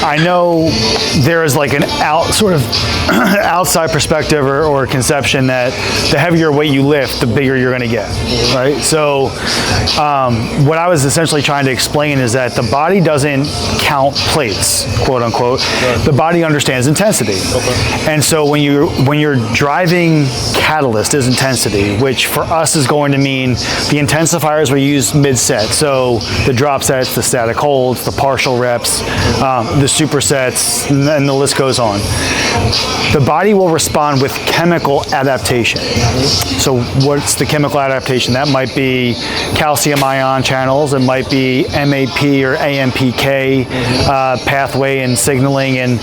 I know there is like an outside perspective or conception that the heavier weight you lift, the bigger you're going to get, right? So what I was essentially trying to explain is that the body doesn't count plates, quote unquote. Right. The body understands intensity. Okay. And so when you're driving catalyst is intensity, which for us is going to mean the intensifiers we use mid-set. So the drop sets, the static holds, the partial reps, the supersets, and the list goes on. The body will respond with chemical adaptation. So what's the chemical adaptation? That might be calcium ion channels, it might be MAP or AMPK pathway and signaling, and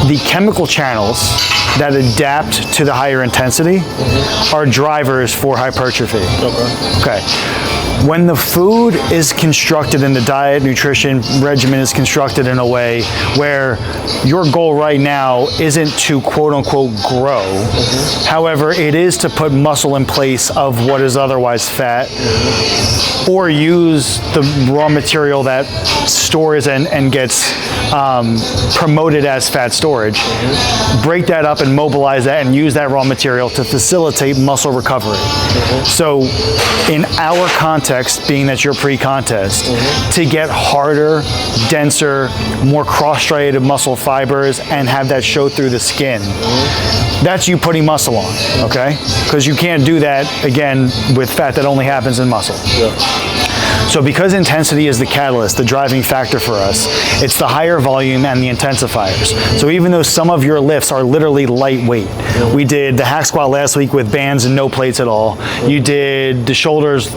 the chemical channels that adapt to the higher intensity are drivers for hypertrophy. Okay. When the food is constructed and the diet nutrition regimen is constructed in a way where your goal right now isn't to quote unquote grow, however, it is to put muscle in place of what is otherwise fat, or use the raw material that stores and gets promoted as fat storage, break that up and mobilize that and use that raw material to facilitate muscle recovery. So in our context, being that you're pre-contest, to get harder, denser, more cross-striated muscle fibers and have that show through the skin, that's you putting muscle on, okay? Because you can't do that, again, with fat that only happens in muscle. So because intensity is the catalyst, the driving factor for us, it's the higher volume and the intensifiers. So even though some of your lifts are literally lightweight, we did the hack squat last week with bands and no plates at all. You did the shoulders,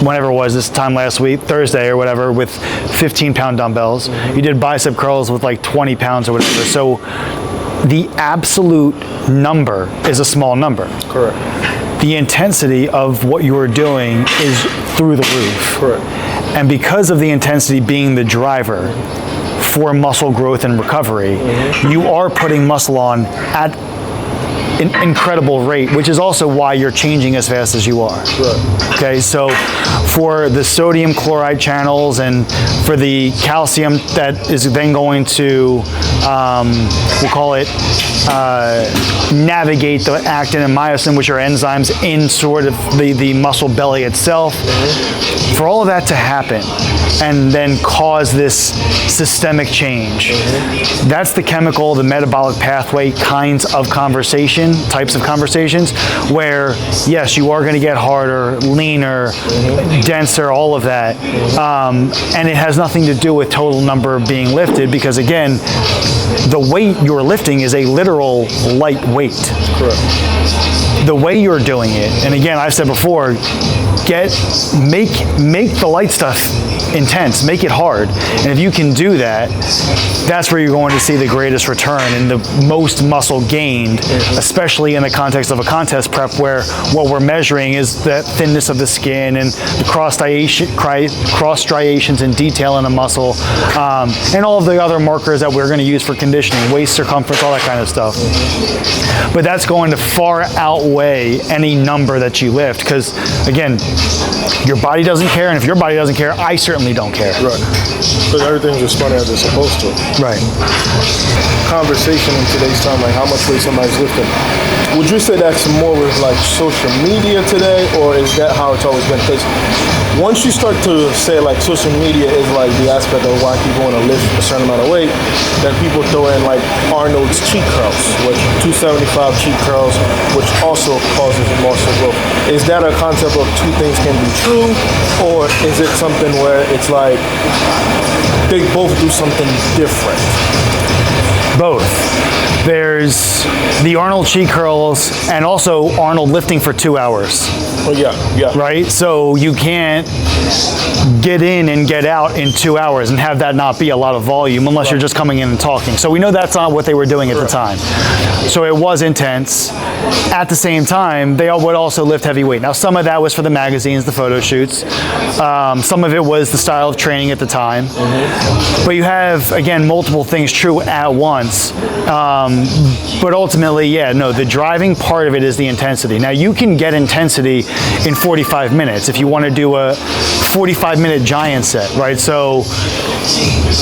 whenever it was, this time last week, Thursday or whatever, with 15-pound dumbbells. You did bicep curls with like 20 pounds or whatever. So the absolute number is a small number. Correct. The intensity of what you are doing is through the roof. Correct. And because of the intensity being the driver for muscle growth and recovery, you are putting muscle on at an incredible rate, which is also why you're changing as fast as you are. Right. Okay, so for the sodium chloride channels and for the calcium that is then going to, we'll call it, navigate the actin and myosin, which are enzymes in sort of the muscle belly itself. For all of that to happen and then cause this systemic change, that's the chemical, the metabolic pathway kinds of types of conversations where, yes, you are going to get harder, leaner, denser, all of that. And it has nothing to do with total number being lifted, because again, the weight you're lifting is a literal light weight. Correct. The way you're doing it, and again, I've said before, make the light stuff intense, make it hard. And if you can do that, that's where you're going to see the greatest return and the most muscle gained, especially in the context of a contest prep where what we're measuring is the thinness of the skin and the cross striations and detail in the muscle, and all of the other markers that we're going to use for conditioning, waist circumference, all that kind of stuff. But that's going to far outweigh any number that you lift, because again, your body doesn't care, and if your body doesn't care, I certainly don't care. Right. Because everything's responding as it's supposed to. Right. Conversation in today's time, like how much weight somebody's lifting. Would you say that's more with like social media today, or is that how it's always been? Because once you start to say like social media is like the aspect of why people want to lift a certain amount of weight, then people throw in like Arnold's cheat curls, with 275 cheat curls, which also causes muscle growth. Is that a concept of two things can be true, or is it something where it's like they both do something different? Both. There's the Arnold cheat curls and also Arnold lifting for 2 hours. Oh yeah. Right? So you can't get in and get out in 2 hours and have that not be a lot of volume unless you're just coming in and talking. So we know that's not what they were doing at the time. So it was intense. At the same time, they would also lift heavy weight. Now some of that was for the magazines, the photo shoots. Some of it was the style of training at the time. But you have, again, multiple things true at once balance. But ultimately, yeah, no, the driving part of it is the intensity. Now, you can get intensity in 45 minutes if you want to do a 45-minute giant set, right? So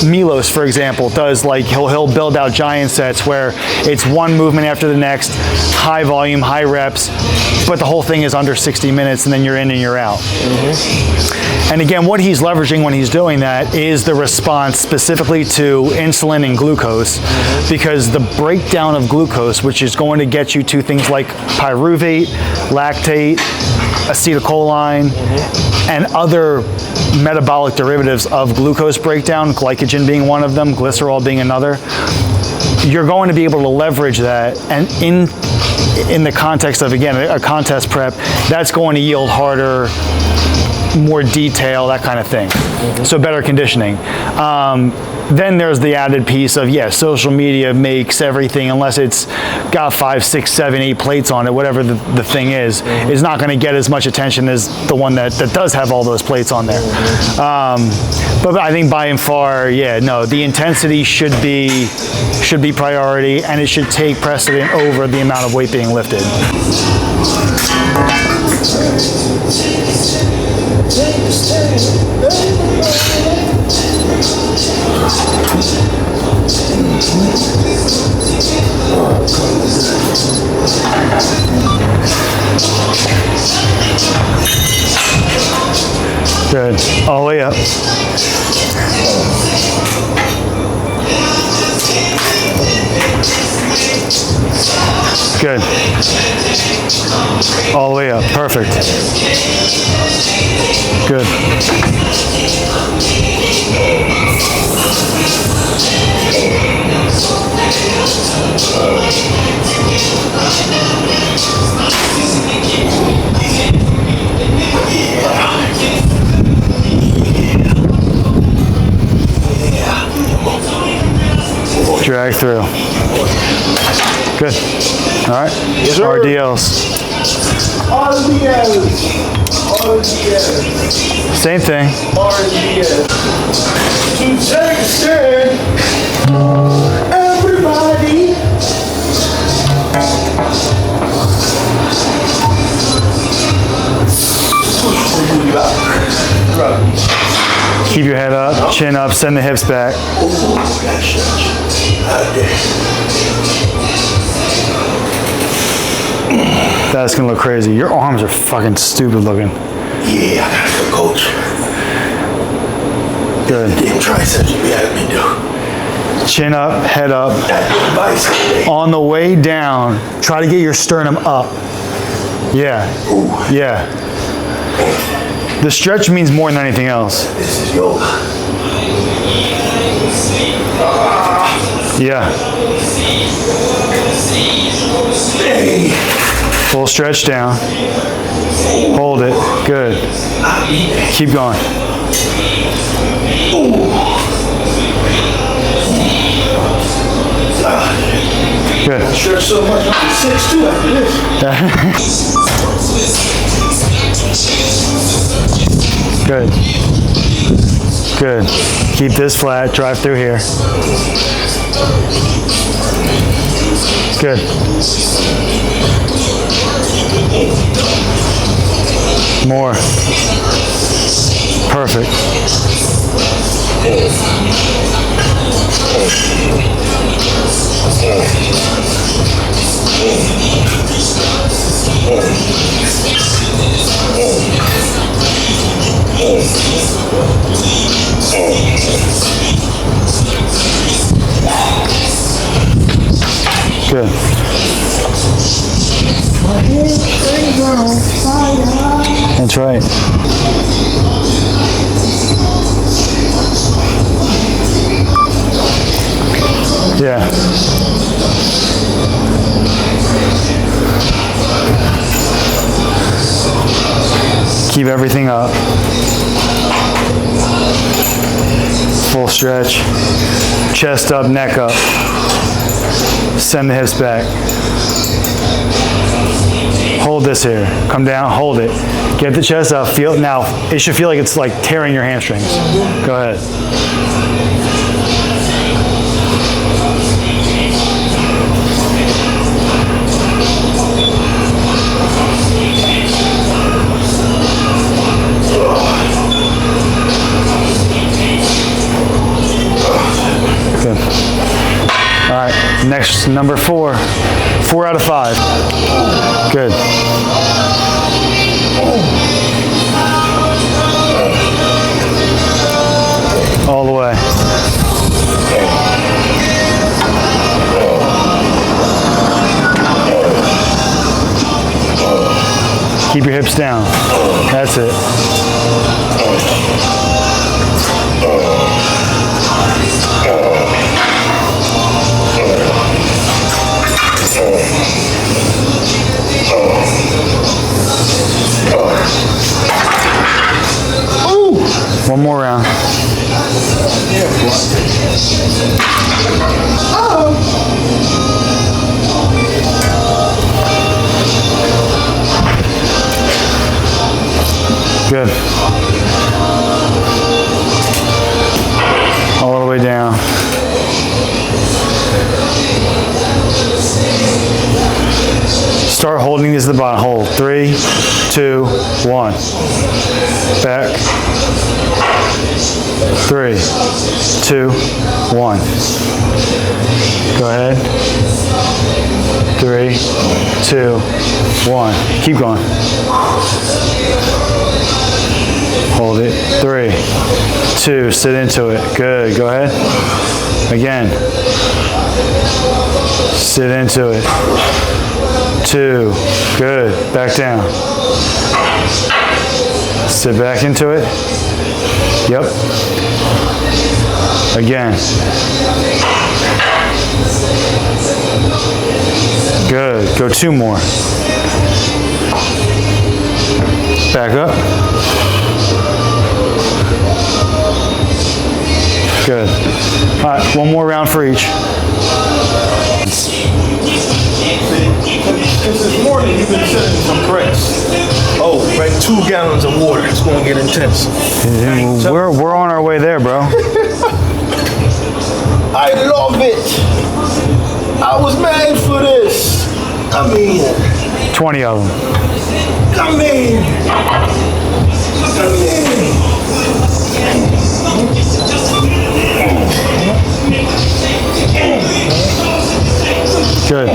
Milos, for example, does like, he'll build out giant sets where it's one movement after the next, high volume, high reps, but the whole thing is under 60 minutes and then you're in and you're out. And again, what he's leveraging when he's doing that is the response specifically to insulin and glucose, because the breakdown of glucose, which is going to get you to things like pyruvate, lactate, acetylcholine, and other metabolic derivatives of glucose breakdown, glycogen being one of them, glycerol being another, you're going to be able to leverage that, and in the context of, again, a contest prep, that's going to yield harder, more detail, that kind of thing. So better conditioning. Then there's the added piece of, yeah, social media makes everything, unless it's got 5, 6, 7, 8 plates on it, whatever the thing is not going to get as much attention as the one that does have all those plates on there. But I think by and far, yeah, no, the intensity should be priority, and it should take precedent over the amount of weight being lifted. Good. All the way up. Good. All the way up. Perfect. Good. Drag through. Good. All right. Yes, sir. RDLs. Same thing. RDS. To take a stand, everybody. Keep your head up, chin up, send the hips back. That's gonna look crazy. Your arms are fucking stupid looking. Yeah, I got some coach. Good. Damn triceps you be having me do. Chin up, head up. On the way down, try to get your sternum up. Yeah. Yeah. The stretch means more than anything else. This is yoga. Yeah. Hey. Full stretch down. Hold it. Good. Keep going. Good. Stretch so much, I'll be 6'2" after this. Good. Good. Keep this flat. Drive through here. Good. More. Perfect. Good. That's right. Yeah. Keep everything up. Full stretch. Chest up, neck up. Send the hips back. Hold this here. Come down, hold it. Get the chest up. Feel now. It should feel like it's like tearing your hamstrings. Go ahead. All right, next, number 4. 4 out of 5. Good. All the way. Keep your hips down. That's it. One more round. Good. All the way down. Start holding these at the bottom. Hold. 3, 2, 1. Back. 3, 2, 1. Go ahead. 3, 2, 1. Keep going. Hold it. 3, 2. Sit into it. Good. Go ahead. Again. Sit into it. 2. Good. Back down. Sit back into it. Yep. Again. Good. Go 2 more. Back up. Good. All right, one more round for each. Since this morning, you've been setting some press. Oh, right, 2 gallons of water. It's going to get intense. We're on our way there, bro. I love it. I was made for this. Come in. 20 of them. Come in. Come in. Good.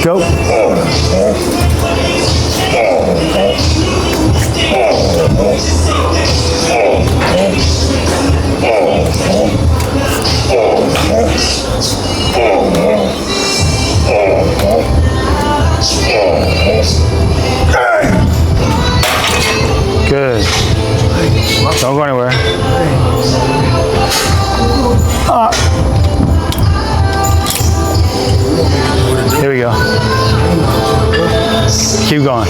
Go. Good. Don't go anywhere. Here we go. Keep going.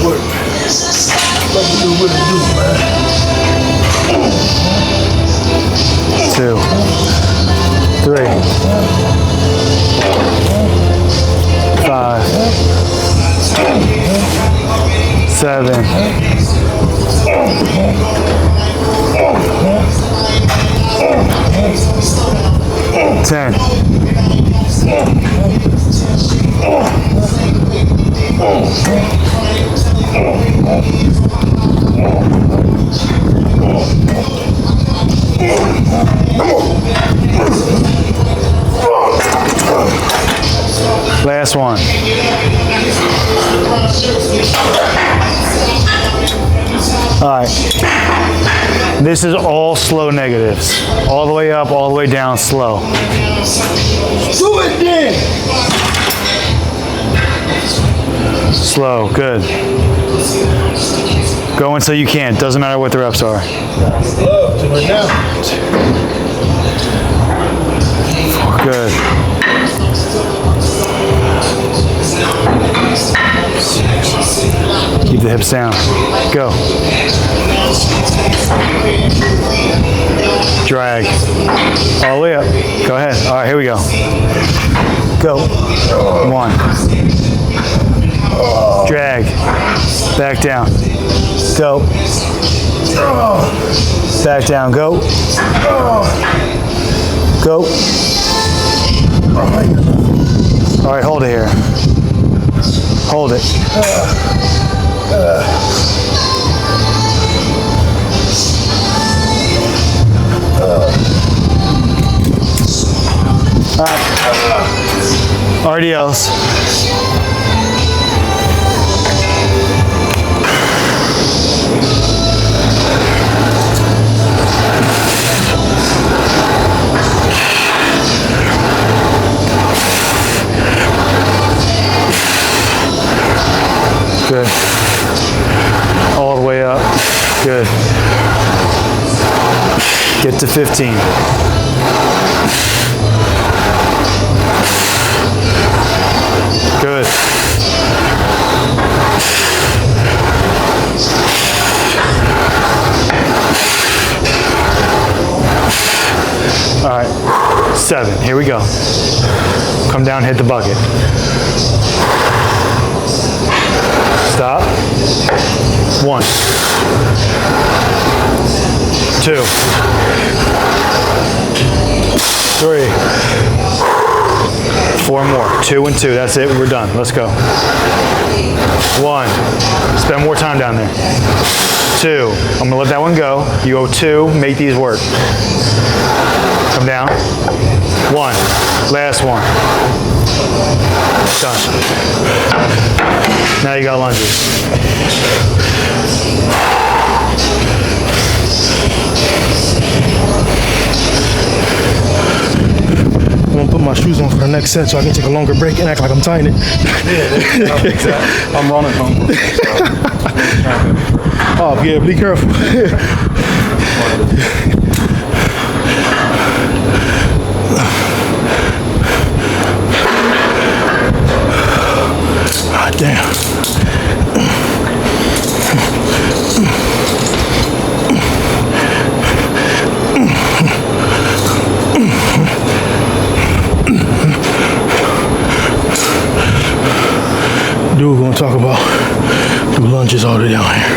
2, 3, 5, 7, 10. Last one. All right. This is all slow negatives. All the way up, all the way down, slow. Do it then. Slow, good. Go until you can't. Doesn't matter what the reps are. Good. Keep the hips down. Go. Drag. All the way up. Go ahead. All right, here we go. Go. 1. Drag. Back down. Go. Back down. Go. Go. All right, hold it here. Hold it. RDLs. Good. All the way up. Good. Get to 15. Good. All right. 7. Here we go. Come down, hit the bucket. Stop. 1, 2, 3, 4 more. 2 and 2. That's it. We're done. Let's go. 1. Spend more time down there. 2. I'm gonna let that one go. You go 2. Make these work. Come down. 1. Last one. Done. Now you got lunges. I'm gonna put my shoes on for the next set so I can take a longer break and act like I'm tying it. Yeah, exactly. I'm running home. Oh yeah, be careful. Ah, damn. Dude, we're gonna talk about do lunges all the way down here.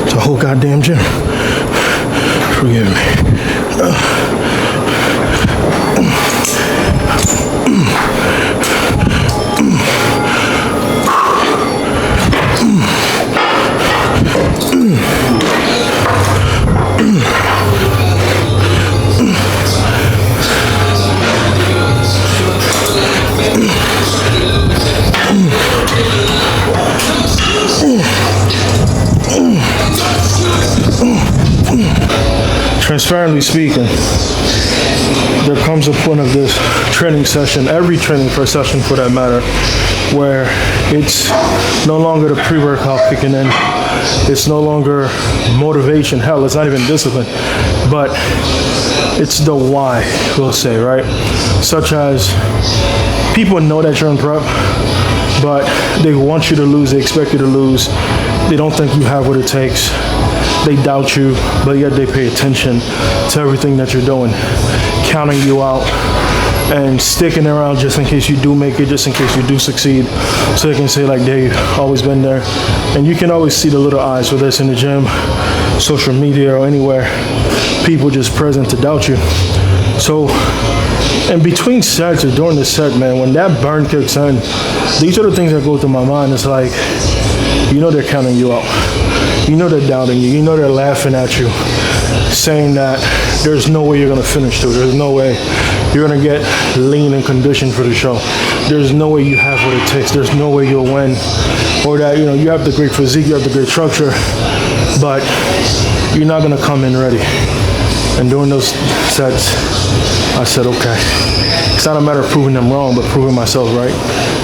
It's a whole goddamn gym. Forgive me. Transparently speaking, there comes a point of this training session, every training for a session for that matter, where it's no longer the pre-workout kicking in. It's no longer motivation. Hell, it's not even discipline, but it's the why, we'll say, right? Such as people know that you're in prep, but they want you to lose, they expect you to lose. They don't think you have what it takes. They doubt you, but yet they pay attention to everything that you're doing, counting you out and sticking around just in case you do make it, just in case you do succeed. So they can say like, Dave, always been there. And you can always see the little eyes, whether it's in the gym, social media, or anywhere, people just present to doubt you. So in between sets or during the set, man, when that burn kicks in, these are the things that go through my mind. It's like, you know they're counting you out. You know they're doubting you. You know they're laughing at you, saying that there's no way you're going to finish through. There's no way you're going to get lean and conditioned for the show. There's no way you have what it takes. There's no way you'll win. Or that, you know, you have the great physique, you have the great structure, but you're not going to come in ready. And during those sets, I said, okay. It's not a matter of proving them wrong, but proving myself right.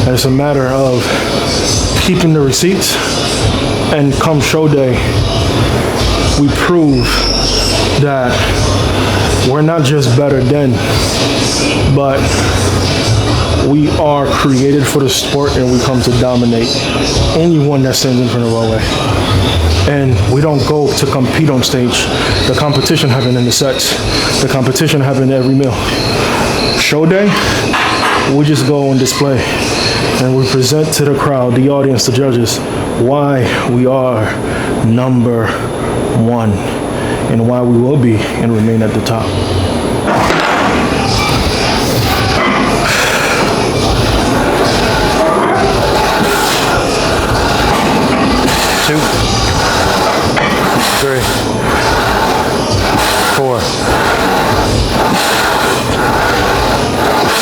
And it's a matter of keeping the receipts. And come show day, we prove that we're not just better than, but we are created for the sport and we come to dominate anyone that stands in front of our way. And we don't go to compete on stage. The competition happens in the sets. The competition happens every meal. Show day, we just go on display and we present to the crowd, the audience, the judges, why we are number one and why we will be and remain at the top. Two, 3, 4,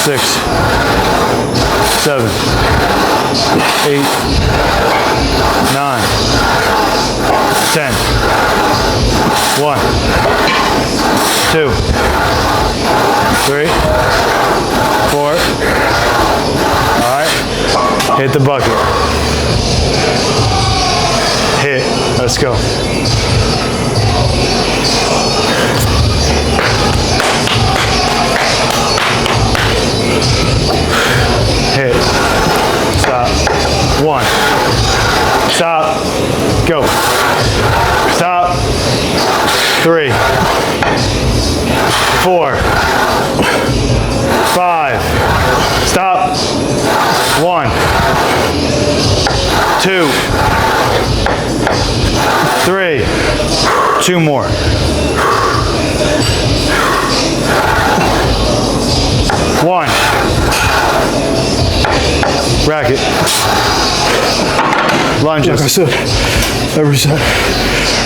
6, 7, 8, 9, 10. 1, 2, 3, 4. All right. Hit the bucket. Hit. Let's go. Hit. Stop. 1. Stop. Go. Stop. 3, 4, 5. Stop. 1, 2, 3. 2 more. 1. Racket. Lunges. Like I said, every set.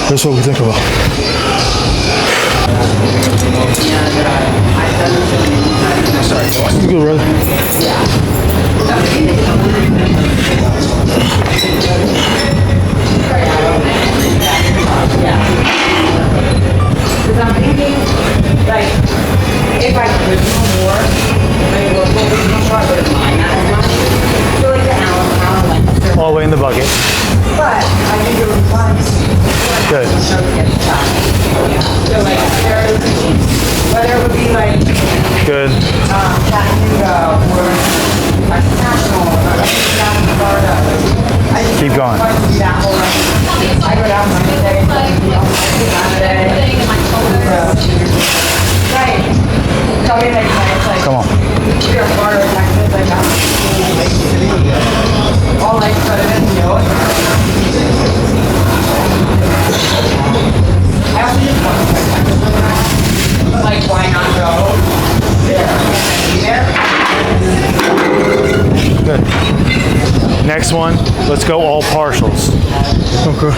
That's what we think about. You good, brother? Because I'm thinking, like, if I could do more, maybe we'll focus on short, but it's mine, not as much. I feel like the Allen length. All the way in the bucket. But I think it was fun. Good. So like, whether it would be like, Good. Chattanooga or like National or Florida. Keep going. I go down Monday, Saturday. Right. Tell me like, like, Come on. you're Florida, Texas, like, all like, put it in, you know. I also just want to like, why not go there? Be there. Good. Next one, let's go all partials. Okay.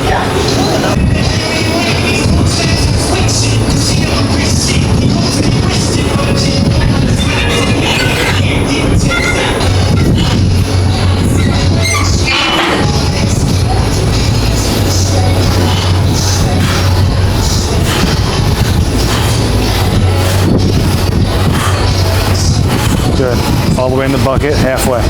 Good. All the way in the bucket, halfway.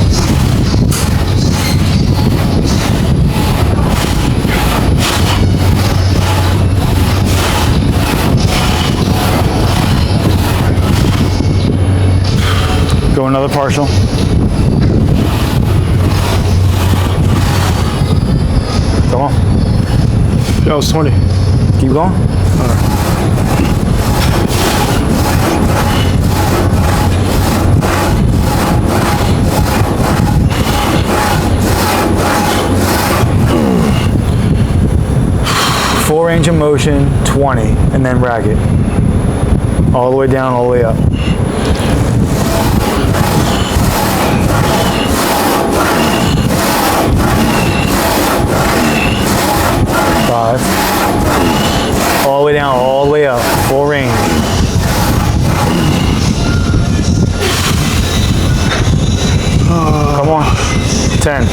Go another partial. Come on. That was 20. Keep going. All right. 4 range of motion, 20, and then racket. All the way down, all the way up. Five. All the way down, all the way up. 4 range. Come on. 10.